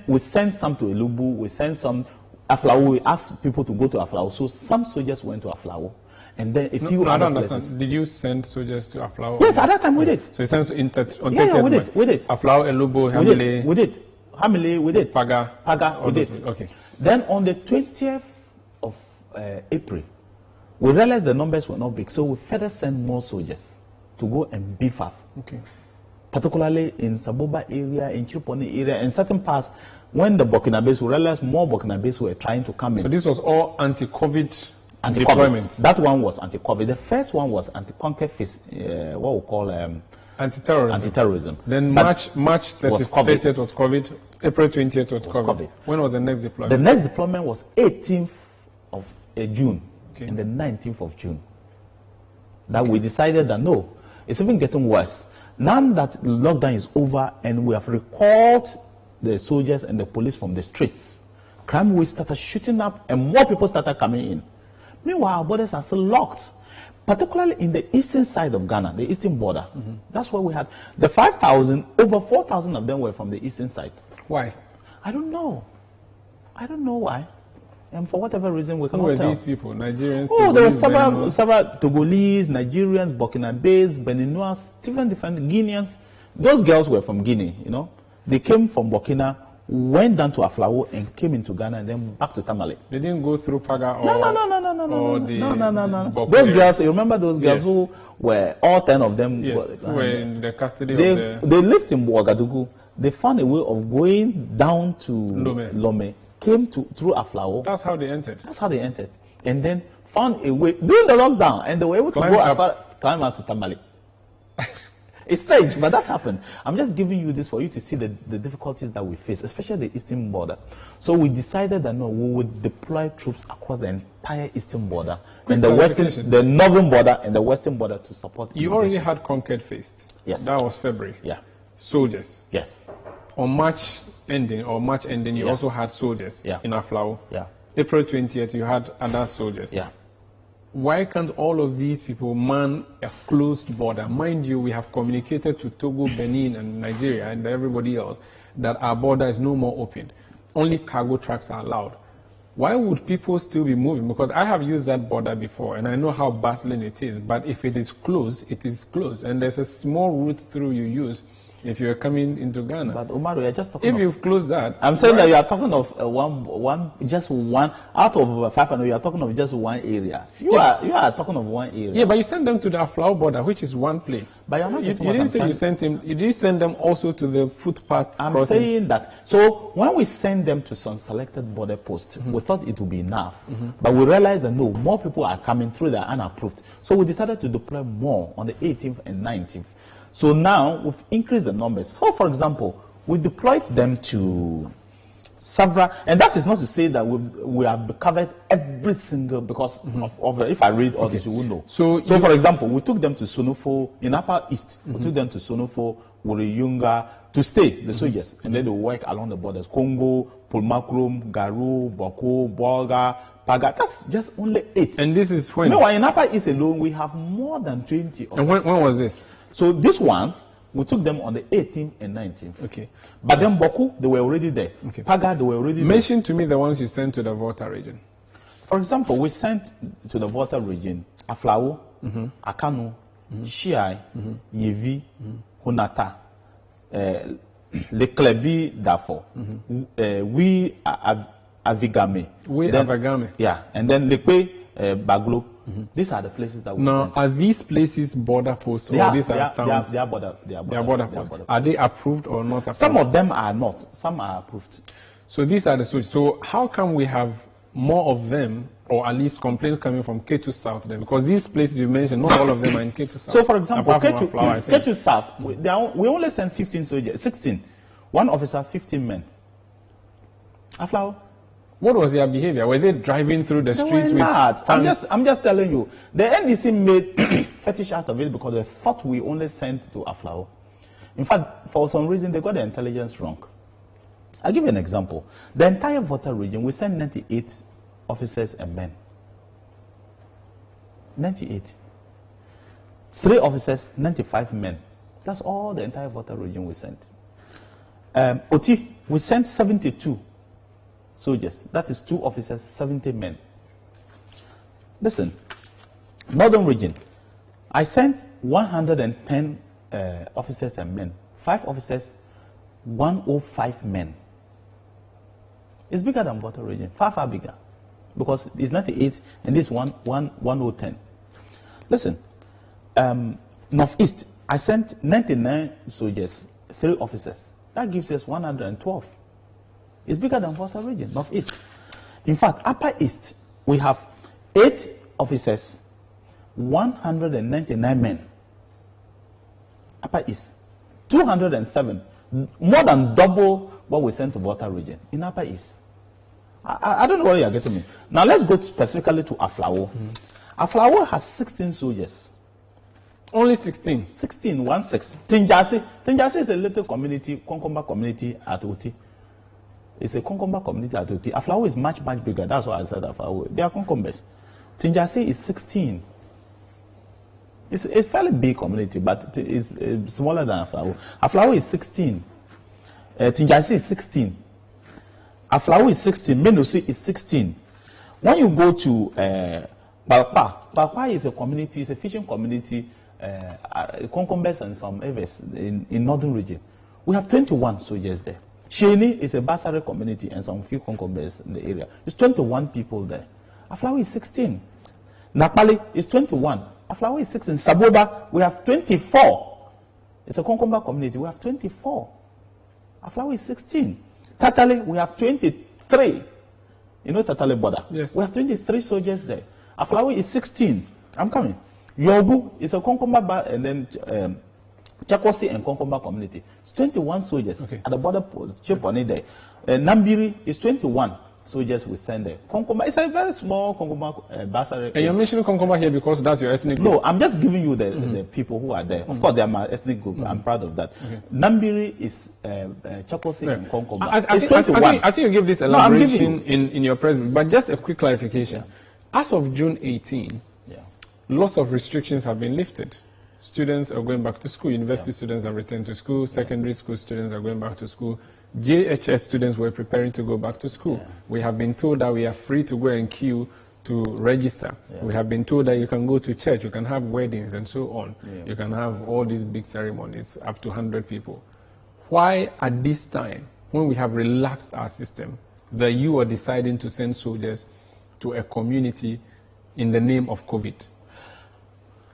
We sent some to Elubu. We sent some Aflao. We asked people to go to Aflao. So some soldiers went to Aflao. And then a few I other don't places. understand. Did you send soldiers to Aflao? Yes, at that time we did. So you sent on Yeah, we did. Aflao, Elubu, Hamile. We did. Hamile, we did. Paga, we did. Okay. Then on the 20th of April, we realized the numbers were not big, so we further sent more soldiers to go and beef up. Okay. Particularly in Saboba area, in Chuponi area, and certain parts, when the Burkinabes, we realized more Burkinabes were trying to come in. So this was all anti-COVID deployments. That one was anti-COVID. The first one was anti-conquest, what we call anti-terrorism. Then March 30th was COVID. April 20th was COVID. When was the next deployment? The next deployment was 18th of June, okay, and the 19th of June. That we decided that no, it's even getting worse. Now that the lockdown is over and we have recalled the soldiers and the police from the streets, crime waves started shooting up and more people started coming in. Meanwhile, our borders are still locked, particularly in the eastern side of Ghana, the eastern border. That's where we had the 5,000, over 4,000 of them were from the eastern side. Why? I don't know. I don't know why. And for whatever reason, we cannot tell. Who were these people? Nigerians? Oh, there were several Togolese, Nigerians, Burkinabes, Beninois, different Guineans. Those girls were from Guinea, you know. They came from Burkina, went down to Aflao and came into Ghana and then back to Tamale. They didn't go through Paga or no. Those girls, you remember those girls who were, all 10 of them, who were in the custody of They lived in Ouagadougou. They found a way of going down to Lome, came through Aflao. That's how they entered. And then found a way during the lockdown, and they were able to climb out to Tamale. It's strange, but that happened. I'm just giving you this for you to see the difficulties that we face, especially the eastern border. So we decided that no, we would deploy troops across the entire eastern border, and the northern border and the western border to support. You already had conquered phase. Yes. That was February. Yeah. Soldiers. Yes. On March ending, you also had soldiers in Aflao. Yeah. April 20th, you had other soldiers. Yeah. Why can't all of these people man a closed border? Mind you, we have communicated to Togo, Benin, and Nigeria, and everybody else that our border is no more open. Only cargo trucks are allowed. why would people still be moving? Because I have used that border before, and I know how bustling it is. But if it is closed, it is closed. And there's a small route through you use if you're coming into Ghana. But Omar, you're just talking. If you've closed that, I'm saying that you are talking of just one out of 500. You are talking of just one area. You are talking of one area. Yeah, but you sent them to the Aflao border, which is one place. But you're not you didn't say you sent him. You didn't send them also to the footpath I'm crossings. saying that. So when we send them to some selected border posts, we thought it would be enough. But we realized that no, more people are coming through that are unapproved. So we decided to deploy more on the 18th and 19th. So now we've increased the numbers. For example, we deployed them to several, and that is not to say that we have covered every single, because of if I read all this, you will know. So for example, we took them to Sonofo in Upper East. We took them to Sonofo, Wuriyunga, to stay, the soldiers, and then they work along the borders. Congo, Pulmakrum, Garu, Boko, Bolga, Paga. That's just only 8. And this is when? Meanwhile, in Upper East alone, we have more than 20. And when was this? So these ones, we took them on the 18th and 19th. Okay. But then Boku, they were already there. Okay. Paga, they were already Mention to me the ones you sent to the Volta region. For example, we sent to the Volta region Aflao, Akanu, Shiai, Yevi, Hunata, Leklebi Dafo, we Avigame. Avigame. Yeah, and then Lekwe Baglo. These are the places that we sent. Are these places border posts, or these are towns? They are border posts. Are they approved or not approved? Some of them are not. Some are approved. So these are the soldiers. So how come we have more of them, or at least complaints coming from K2 South then? Because these places you mentioned, not all of them are in K2 South. So for example, K2 South, we only sent 15 soldiers, 16. One officer, 15 men. Aflao. What was their behavior? Were they driving through the streets with tanks? I'm just telling you. The NDC made fetish out of it because they thought we only sent to Aflao. In fact, for some reason, they got the intelligence wrong. I'll give you an example. The entire Volta region, we sent 98 officers and men. 98. 3 officers, 95 men. That's all the entire Volta region we sent. Oti, we sent 72 soldiers. That is 2 officers, 70 men. Listen, Northern region, I sent 110 officers and men. 5 officers, 105 men. It's bigger than Volta region, far bigger, because it's 98 and this 110. Listen, Northeast, I sent 99 soldiers, 3 officers. That gives us 112. It's bigger than Volta region, Northeast. In fact, Upper East, we have 8 officers, 199 men. Upper East, 207, more than double what we sent to Volta region in Upper East. I don't know where you are getting me. Now let's go specifically to Aflao. Aflao has 16 soldiers. Only 16? 16, 16. Tinjasi is a little community, Konkomba community at Oti. It's a Konkomba community at Oti. Aflao is much bigger. That's why I said Aflao. They are Konkombas. Tinjasi is 16. It's a fairly big community, but it's smaller than Aflao. Aflao is 16. Tinjasi is 16. Aflao is 16. Menusi is 16. When you go to Balpa is a community, it's a fishing community, Konkombes and some Eves in northern region. We have 21 soldiers there. Sheni is a Basari community and some few Konkombes in the area. It's 21 people there. Aflao is 16. Napali is 21. Aflao is 16. Saboba, we have 24. It's a Konkomba community. We have 24. Aflao is 16. Tatale, we have 23. You know Tatale border? Yes. We have 23 soldiers there. Aflao is 16. I'm coming. Yobu is a Konkomba and then Chakosi and Konkomba community. It's 21 soldiers at the border post. Chiponi there. Nambiri is 21 soldiers we send there. Konkomba is a very small Konkomba Basari. And you're mentioning Konkomba here because that's your ethnic group? No, I'm just giving you the people who are there. Of course, they are my ethnic group. I'm proud of that. Nambiri is Chakosi and Konkomba. It's 21. I think you give this elaboration in your press, but just a quick clarification. As of June 18, lots of restrictions have been lifted. Students are going back to school. University students have returned to school. Secondary school students are going back to school. JHS students were preparing to go back to school. Yeah. We have been told that we are free to go and queue to register. Yeah. We have been told that you can go to church, you can have weddings and so on. Yeah. You can have all these big ceremonies, up to 100 people. Why at this time, when we have relaxed our system, that you are deciding to send soldiers to a community in the name of COVID?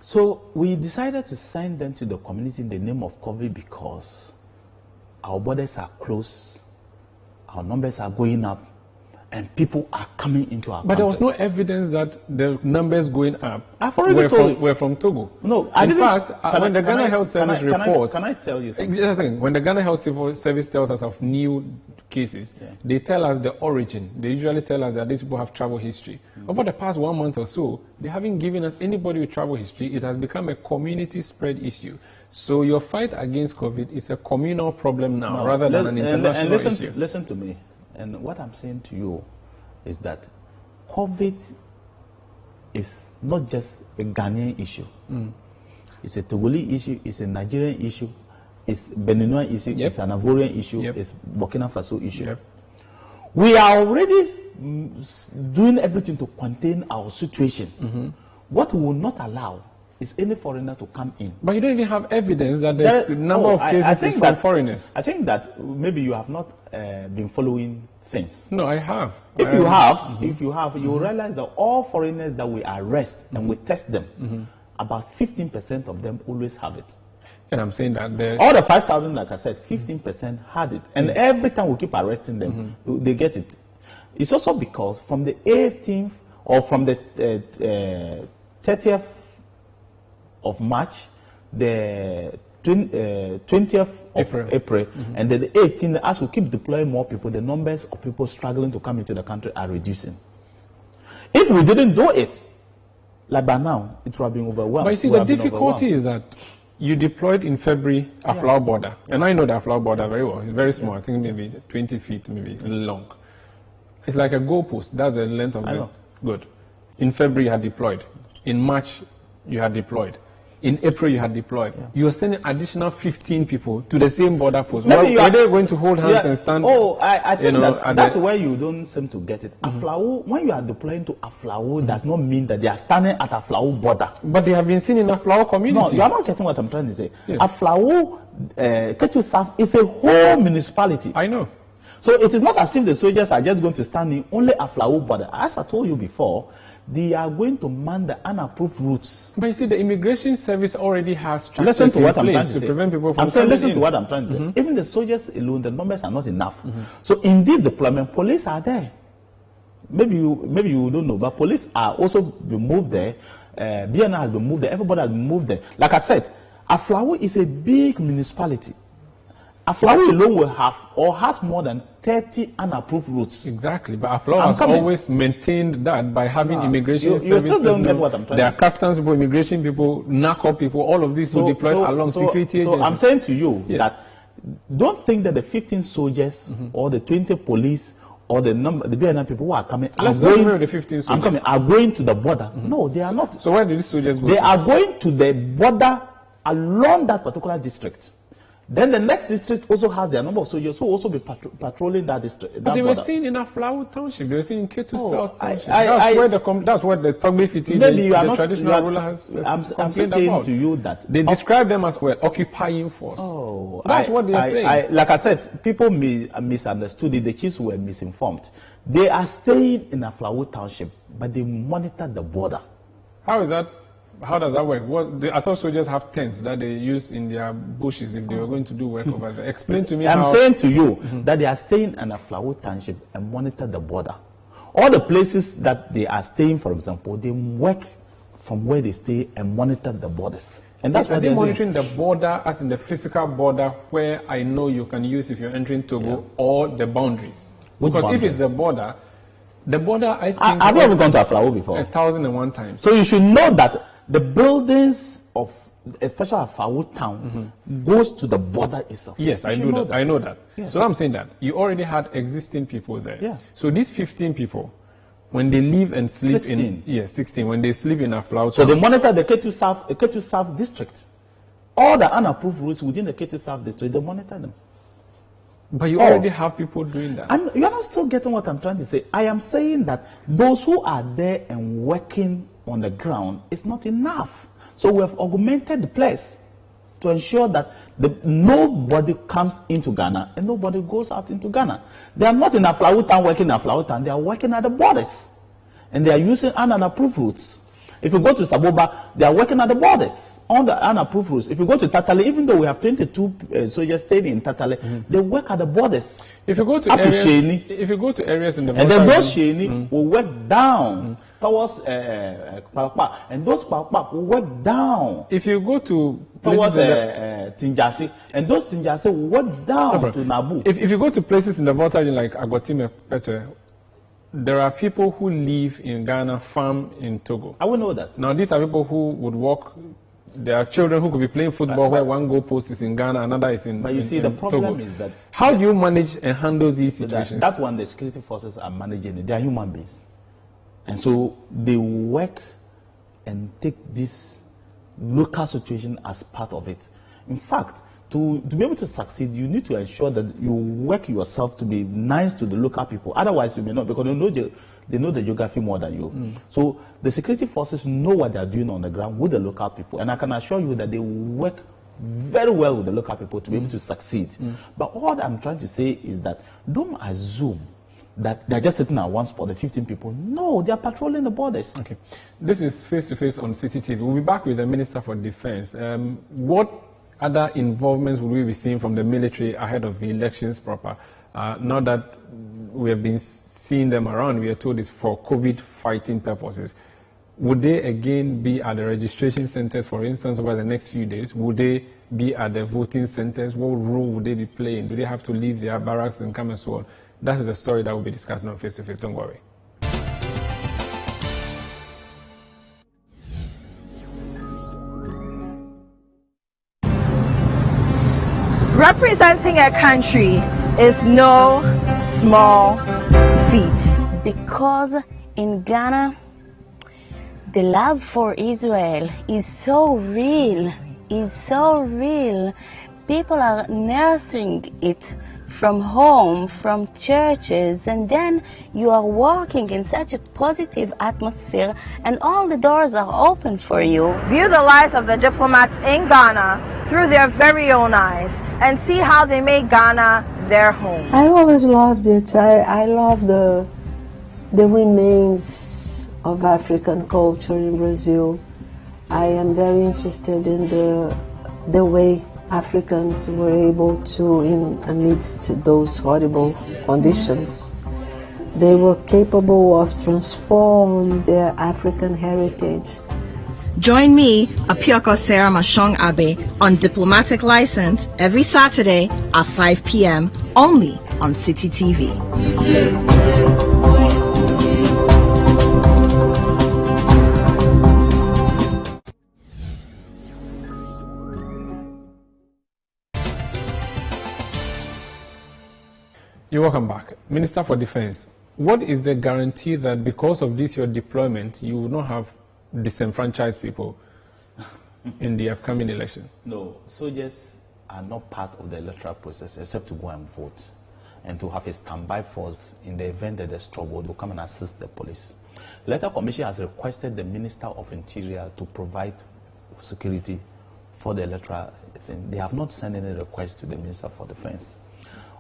So we decided to send them to the community in the name of COVID because our borders are closed, our numbers are going up, and people are coming into our country. But there was no evidence that the numbers going up I've already told you. were from Togo. No, I in didn't. fact, when the Ghana Health Service reports, Can I tell you something? just a second, when the Ghana Health Service tells us of new cases, they tell us the origin. They usually tell us that these people have travel history. Over the past 1 month or so, they haven't given us anybody with travel history. It has become a community spread issue. So your fight against COVID is a communal problem now, rather than an international issue. Listen to me. And what I'm saying to you is that COVID is not just a Ghanaian issue. It's a Togolese issue, it's a Nigerian issue, it's Beninois issue, it's an Ivorian issue, it's Burkina Faso issue. We are already doing everything to contain our situation. What we will not allow is any foreigner to come in. But you don't even have evidence that the number of cases is from foreigners. I think that maybe you have not been following things. No, I have. If you have, you will realize that all foreigners that we arrest and we test them, about 15% of them always have it. And I'm saying that all the 5,000, like I said, 15% had it. And every time we keep arresting them, they get it. It's also because from the 18th or from the 30th of March, the 20th of April, and then the 18th, as we keep deploying more people, the numbers of people struggling to come into the country are reducing. If we didn't do it, like by now, it would have been overwhelmed. But you see, the difficulty is that you deployed in February a flower border, and I know that flower border very well. It's very small. I think maybe 20 feet, maybe long. It's like a goalpost. That's the length of it. Good. In February, you had deployed. In March, you had deployed. In April, you had deployed. You are sending additional 15 people to the same border post. Were they going to hold hands and stand? Oh, I think that's where you don't seem to get it. Aflao, when you are deploying to Aflao, does not mean that they are standing at Aflao border. But they have been seen in Aflao community. No, you are not getting what I'm trying to say. Yes. Aflao, Ketu South is a whole municipality. I know. So it is not as if the soldiers are just going to stand in only Aflao border. As I told you before, they are going to man the unapproved routes. But you see, the immigration service already has listen to what I'm trying to say. Prevent people from I'm saying, listen to what I'm trying to say. Even the soldiers alone, the numbers are not enough. So in this deployment, police are there. Maybe you don't know, but police are also been moved there. BNI has been moved there. Everybody has been moved there. Like I said, Aflao is a big municipality. Aflao alone will have or has more than 30 unapproved routes. Exactly, but Aflao has always maintained that by having immigration service. You still don't get what I'm trying to say. There are customs people, immigration people, narco people, all of these who deployed along security agencies. So I'm saying to you that don't think that the 15 soldiers or the 20 police or the BNI people who are coming are going to the border. No, they are not. So where do these soldiers go? They are going to the border along that particular district. Then the next district also has their number of soldiers who also be patrolling that district. But they were seen in Aflao Township. They were seen in Ketu South Township. That's where the Togbe Fiti, the traditional ruler, has I'm saying to you that they describe them as well occupying force. That's what they are saying. Like I said, people misunderstood it. The chiefs were misinformed. They are staying in Aflao Township, but they monitor the border. How is that? How does that work? I thought soldiers have tents that they use in their bushes if they were going to do work over there. Explain to me. I'm saying to you that they are staying in Aflao Township and monitor the border. All the places that they are staying, for example, they work from where they stay and monitor the borders. And that's what they're monitoring the border, as in the physical border where I know you can use if you're entering Togo, or the boundaries. Because if it's the border, I think. Have you ever gone to Aflao before? 1,001 times. So you should know that the buildings of, especially Aflao town, goes to the border itself. Yes, I do that. I know that. Yes. So I'm saying that you already had existing people there. Yeah. So these 15 people, when they live and sleep 16. When they sleep in Aflao, so they monitor the Ketu South district. All the unapproved routes within the Ketu South district, they monitor them. But you already have people doing that. And you're not still getting what I'm trying to say. I am saying that those who are there and working on the ground is not enough. So we have augmented the place to ensure that nobody comes into Ghana and nobody goes out into Ghana. They are not in Aflawutan working in Aflawutan. They are working at the borders. And they are using unapproved routes. If you go to Saboba, they are working at the borders on the unapproved routes. If you go to Tatale, even though we have 22 soldiers staying in Tatale, they work at the borders. If you go to areas in the and then those Sheni will work down towards Palakpa, and those Palakpa will work down. If you go to towards Tinjasi, and those Tinjasi will work down to Nabu. If you go to places in the Volta region like Agotime, Petwe, there are people who live in Ghana, farm in Togo. I will know that. Now, these are people who would walk. There are children who could be playing football where one goal post is in Ghana, another is in Togo. But you see, the problem is that... How do you manage and handle these situations? That one, the security forces are managing it. They are human beings. And so they work and take this local situation as part of it. In fact, to be able to succeed, you need to ensure that you work yourself to be nice to the local people. Otherwise, you may not, because they know the geography more than you. So the security forces know what they are doing on the ground with the local people. And I can assure you that they work very well with the local people to be able to succeed. But what I'm trying to say is that don't assume that they're just sitting at one spot, the 15 people. No, they are patrolling the borders. Okay. This is face-to-face on CCTV. We'll be back with the Minister for Defense. What other involvements will we be seeing from the military ahead of the elections proper? Now that we have been seeing them around, we are told it's for COVID fighting purposes. Would they again be at the registration centers, for instance, over the next few days? Would they be at the voting centers? What role would they be playing? Do they have to leave their barracks and come and so on? That is the story that we'll be discussing on Face to Face. Don't worry. Representing a country is no small feat. Because in Ghana, the love for Israel is so real, People are nursing it from home, from churches, and then you are walking in such a positive atmosphere and all the doors are open for you. View the lives of the diplomats in Ghana through their very own eyes and see how they make Ghana their home. I always loved it. I love the remains of African culture in Brazil. I am very interested in the way Africans were able to, amidst those horrible conditions, they were capable of transforming their African heritage. Join me, Apioko Sarah Mashong Abe, on Diplomatic License every Saturday at 5 p.m. only on City TV. You're welcome back. Minister for Defense, what is the guarantee that because of this, your deployment, you will not have disenfranchised people in the upcoming election? No, soldiers are not part of the electoral process except to go and vote and to have a standby force in the event that there's trouble to come and assist the police. The Electoral Commission has requested the Minister of Interior to provide security for the electoral thing. They have not sent any request to the Minister for Defense.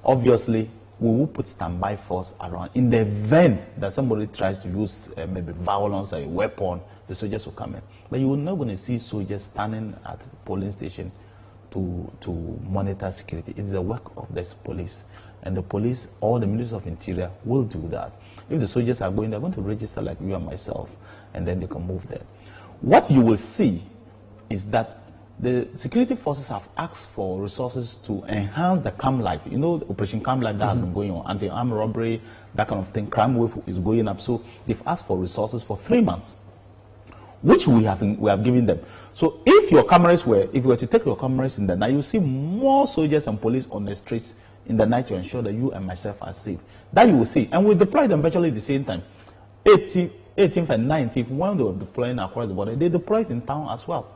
Obviously, we will put standby force around. In the event that somebody tries to use maybe violence or a weapon, the soldiers will come in. But you're not going to see soldiers standing at the polling station to monitor security. It is the work of the police. And the police or the Ministry of Interior will do that. If the soldiers are going, they're going to register like you and myself, and then they can move there. What you will see is that the security forces have asked for resources to enhance the CAM life. You know, the Operation CAM life that has been going on, anti-armed robbery, that kind of thing. Crime wave is going up. So they've asked for resources for 3 months, which we have given them. So if you were to take your cameras in the night, you see more soldiers and police on the streets in the night to ensure that you and myself are safe. That you will see. And we deploy them virtually at the same time. 18th and 19th, when they were deploying across the border, they deployed in town as well.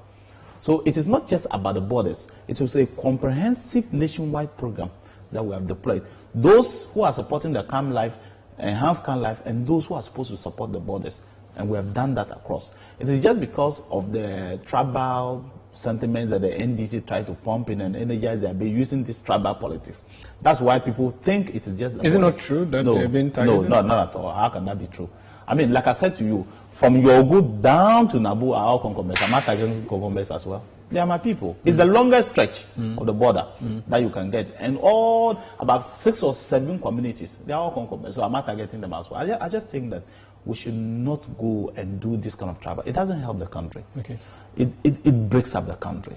So it is not just about the borders. It was a comprehensive nationwide program that we have deployed. Those who are supporting the camp life, enhanced camp life, and those who are supposed to support the borders. And we have done that across. It is just because of the tribal sentiments that the NDC try to pump in and energize their base using this tribal politics. That's why people think it is just... Is it not true that they're being targeted? No, not at all. How can that be true? I mean, like I said to you, from Yogu down to Nabu are all Konkombes. I'm not targeting Konkombes as well. They are my people. It's the longest stretch of the border that you can get. And all, about 6 or 7 communities, they are all Konkombes. So I'm not targeting them as well. I just think that we should not go and do this kind of travel. It doesn't help the country. Okay. It breaks up the country.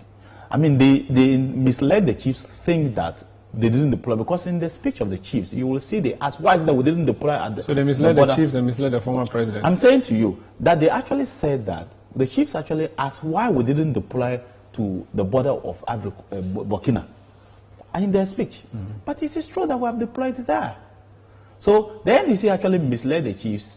I mean, they misled the chiefs, think that they didn't deploy, because in the speech of the chiefs, you will see they ask, why is it that we didn't deploy at the... So they misled the chiefs and misled the former president. I'm saying to you that they actually said that, the chiefs actually asked why we didn't deploy to the border of Burkina in their speech. But it is true that we have deployed there. So the NDC actually misled the chiefs.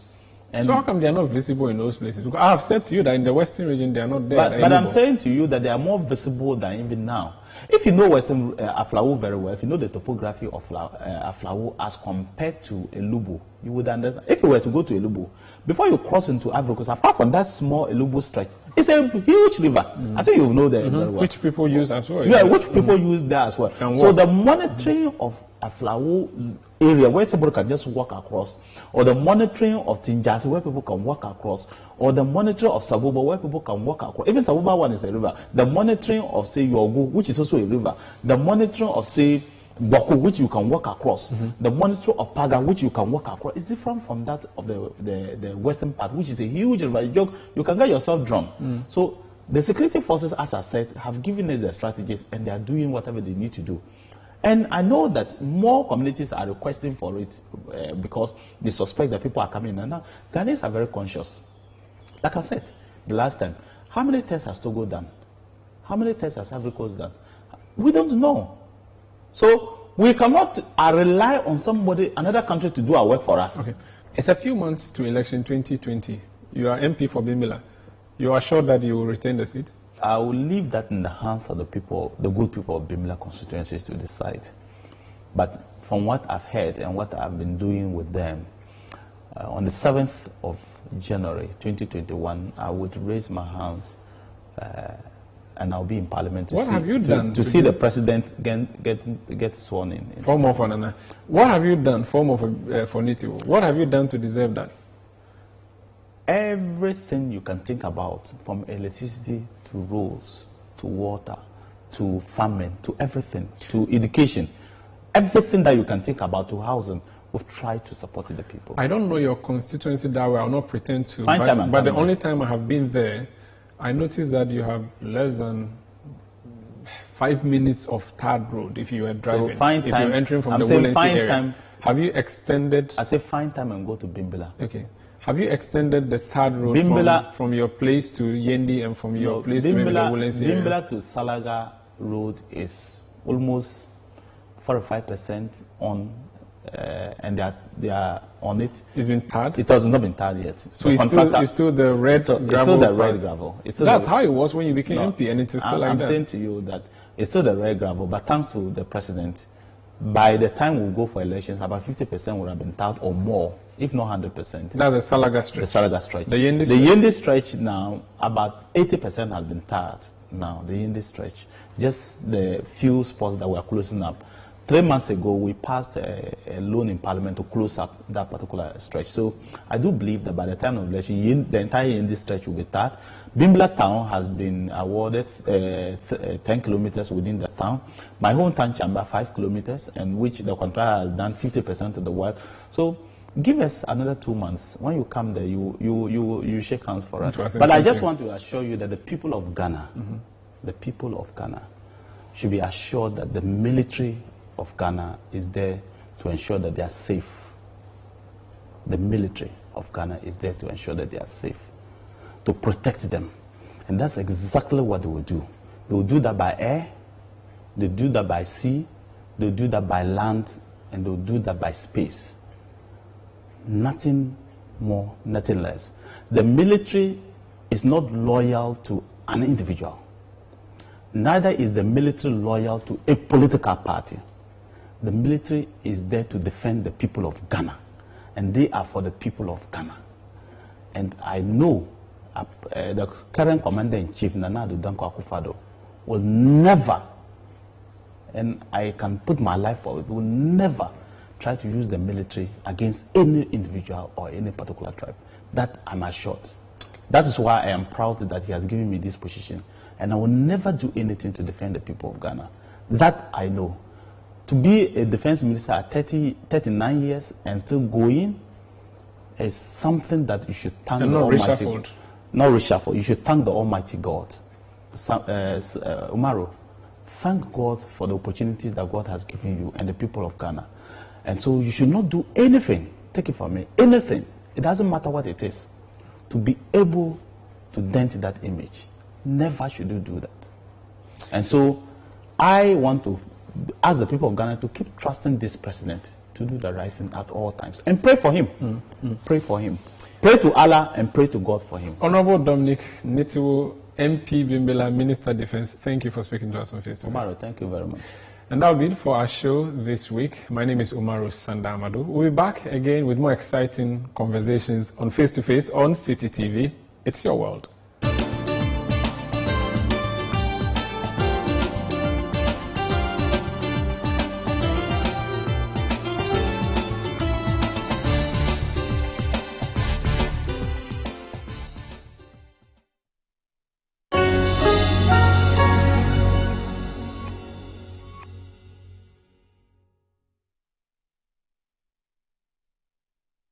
And so how come they are not visible in those places? Because I have said to you that in the western region they are not there. But I'm saying to you that they are more visible than even now. If you know Western Aflao very well, if you know the topography of Aflao as compared to Elubu, you would understand. If you were to go to Elubu, before you cross into Ivory Coast, apart from that small Elubu stretch, it's a huge river. I think you know that very well. Which people use as well. Yeah, which people use there as well. So the monitoring of Aflao area where somebody can just walk across, or the monitoring of Tinjasi where people can walk across, or the monitoring of Sabuba where people can walk across. Even Sabuba one is a river. The monitoring of, say, Yogu, which is also a river. The monitoring of, say, Boku, which you can walk across. The monitoring of Paga, which you can walk across, is different from that of the western part, which is a huge river. You can get yourself drowned. So the security forces, as I said, have given us their strategies, and they are doing whatever they need to do. And I know that more communities are requesting for it because they suspect that people are coming in. And now, Ghanaians are very conscious. Like I said the last time, how many tests has Togo done? How many tests has Ivory Coast done? We don't know. So we cannot rely on somebody, another country, to do our work for us. Okay. It's a few months to election 2020. You are MP for Bimbilla. You are sure that you will retain the seat? I will leave that in the hands of the people, the good people of Bimbilla constituencies to decide. But from what I've heard and what I've been doing with them, on the 7th of January 2021, I would raise my hands and I'll be in Parliament to see the president get sworn in. Form of Anana. What have you done for Nitiwul? What have you done to deserve that? Everything you can think about, from electricity to roads, to water, to farming, to everything, to education, everything that you can think about, to housing, we've tried to support the people. I don't know your constituency that way. I'll not pretend to. But the only time I have been there, I noticed that you have less than 5 minutes of tarred road if you were driving. So find if time. you're entering from I'm the Woolensey area. Time. Have you extended? I say find time and go to Bimbilla. Okay. Have you extended the tarred road from your place to Yendi and from your place to maybe the Woolensey area? Bimbilla to Salaga road is almost 45% on, and they are on it. It's been tarred? It has not been tarred yet. So it's still the red gravel? It's still the red gravel. That's how it was when you became MP, and it is still like that. I'm saying to you that it's still the red gravel, but thanks to the president, by the time we go for elections, about 50% would have been tarred or more, if not 100%. That's the Salaga stretch. The Salaga stretch. The Yendi stretch. The Yendi stretch now, about 80% has been tarred now, the Yendi stretch. Just the few spots that we are closing up. 3 months ago, we passed a loan in Parliament to close up that particular stretch. So I do believe that by the time of election, the entire Yendi stretch will be tarred. Bimbilla town has been awarded 10 kilometers within the town. My hometown chamber, 5 kilometers, and which the contractor has done 50% of the work. So give us another 2 months. When you come there, you shake hands for us. But I just want to assure you that the people of Ghana, the people of Ghana should be assured that the military of Ghana is there to ensure that they are safe. The military of Ghana is there to ensure that they are safe, to protect them. And that's exactly what they will do. They will do that by air, they do that by sea, they do that by land, and they will do that by space. Nothing more, nothing less. The military is not loyal to an individual. Neither is the military loyal to a political party. The military is there to defend the people of Ghana, and they are for the people of Ghana. And I know the current commander-in-chief, Nana Addo Dankwa Akufo-Addo, will never, and I can put my life forward, will never try to use the military against any individual or any particular tribe. That I'm assured. That is why I am proud that he has given me this position. And I will never do anything to defend the people of Ghana. That I know. To be a defense minister at 39 years and still going is something that you should thank the Almighty God. Not reshuffled. You should thank the Almighty God. Umaru, thank God for the opportunity that God has given you and the people of Ghana. And so you should not do anything, take it from me, anything, it doesn't matter what it is, to be able to dent that image. Never should you do that. And so I want to ask the people of Ghana to keep trusting this president to do the right thing at all times. And pray for him. Pray for him. Pray to Allah and pray to God for him. Honorable Dominic Nitiwul, MP Bimbela, Minister of Defense, thank you for speaking to us on Face to Face. Umaru, thank you very much. And that'll be it for our show this week. My name is Umaru Sandamadu. We'll be back again with more exciting conversations on Face to Face on City TV. It's your world.